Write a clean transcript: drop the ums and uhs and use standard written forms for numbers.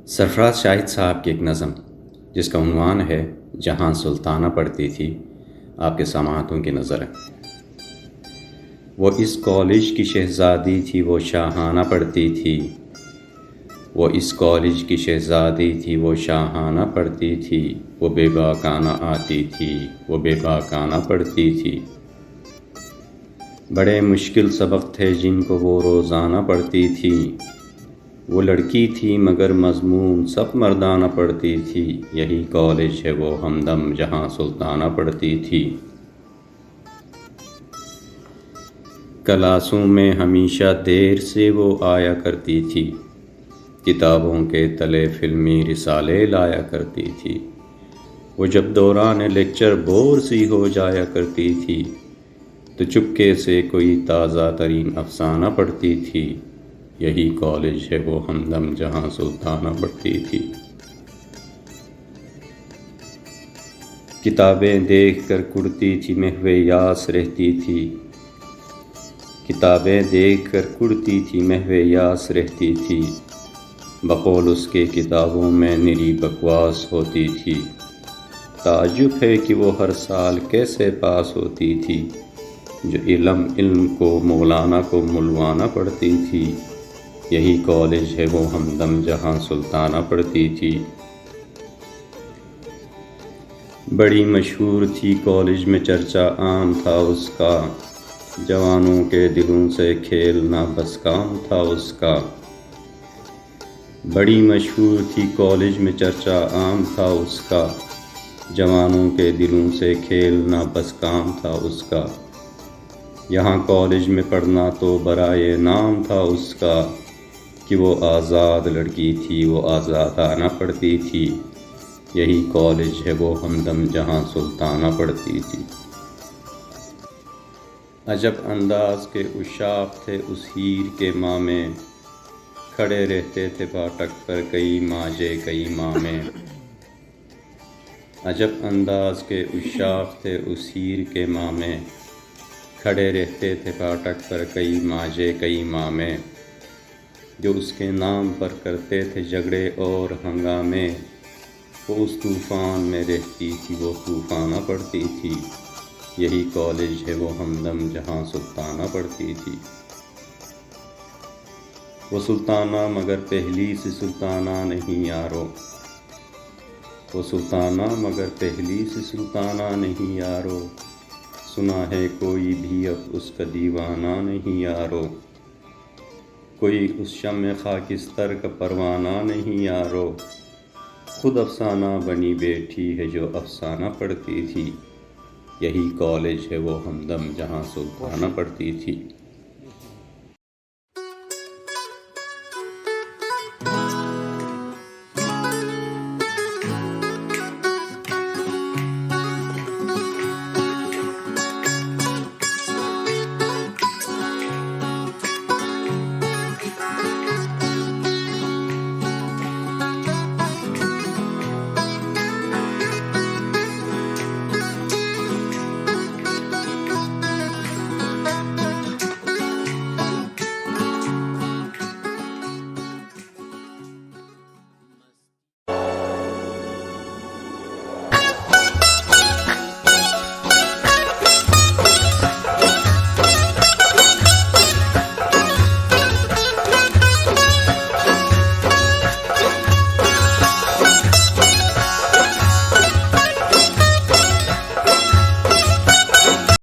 سرفراز شاہد صاحب کی ایک نظم جس کا عنوان ہے جہاں سلطانہ پڑھتی تھی آپ کے سماعتوں کی نظر ہے۔ وہ اس کالج کی شہزادی تھی، وہ شاہانہ پڑھتی تھی۔ وہ اس کالج کی شہزادی تھی، وہ شاہانہ پڑھتی تھی۔ وہ بے باکانہ آتی تھی، وہ بے باکانہ پڑھتی تھی۔ بڑے مشکل سبق تھے جن کو وہ روزانہ پڑھتی تھی۔ وہ لڑکی تھی مگر مضمون سب مردانہ پڑھتی تھی۔ یہی کالج ہے وہ ہمدم جہاں سلطانہ پڑھتی تھی۔ کلاسوں میں ہمیشہ دیر سے وہ آیا کرتی تھی۔ کتابوں کے تلے فلمی رسالے لایا کرتی تھی۔ وہ جب دوران لیکچر بور سی ہو جایا کرتی تھی تو چپکے سے کوئی تازہ ترین افسانہ پڑھتی تھی۔ یہی کالج ہے وہ ہمدم جہاں سلطانہ پڑھتی تھی۔ کتابیں دیکھ کر کڑتی تھی، محو یاس رہتی تھی۔ کتابیں دیکھ کر کڑتی تھی، محو یاس رہتی تھی۔ بقول اس کے کتابوں میں نری بکواس ہوتی تھی۔ تعجب ہے کہ وہ ہر سال کیسے پاس ہوتی تھی۔ جو علم کو مولانا کو مولوانہ پڑھتی تھی۔ یہی کالج ہے وہ ہمدم جہاں سلطانہ پڑھتی تھی۔ بڑی مشہور تھی کالج میں، چرچا عام تھا اس کا۔ جوانوں کے دلوں سے کھیلنا بس کام تھا اس کا۔ بڑی مشہور تھی کالج میں، چرچا عام تھا اس کا۔ جوانوں کے دلوں سے کھیلنا بس کام تھا اس کا۔ یہاں کالج میں پڑھنا تو برائے نام تھا اس کا، کہ وہ آزاد لڑکی تھی، وہ آزادانہ پڑھتی تھی۔ یہی کالج ہے وہ ہمدم جہاں سلطانہ پڑھتی تھی۔ عجب انداز کے عشاق تھے اس ہیر کے ماہ میں، کھڑے رہتے تھے پھاٹک پر کئی ماجے کئی مامے۔ عجب انداز کے عشاق تھے اس ہیر کے ماہ میں، کھڑے رہتے تھے پھاٹک پر کئی ماجے کئی مامے۔ جو اس کے نام پر کرتے تھے جھگڑے اور ہنگامے، وہ اس طوفان میں رہتی تھی، وہ طوفانہ پڑھتی تھی۔ یہی کالج ہے وہ ہمدم جہاں سلطانہ پڑھتی تھی۔ وہ سلطانہ مگر پہلی سی سلطانہ نہیں یارو۔ وہ سلطانہ مگر پہلی سی سلطانہ نہیں یارو۔ سنا ہے کوئی بھی اب اس کا دیوانہ نہیں یارو۔ کوئی اس شمع خاکستر کا پروانہ نہیں یارو۔ خود افسانہ بنی بیٹھی ہے جو افسانہ پڑھتی تھی۔ یہی کالج ہے وہ ہمدم جہاں سلطانہ پڑھتی تھی۔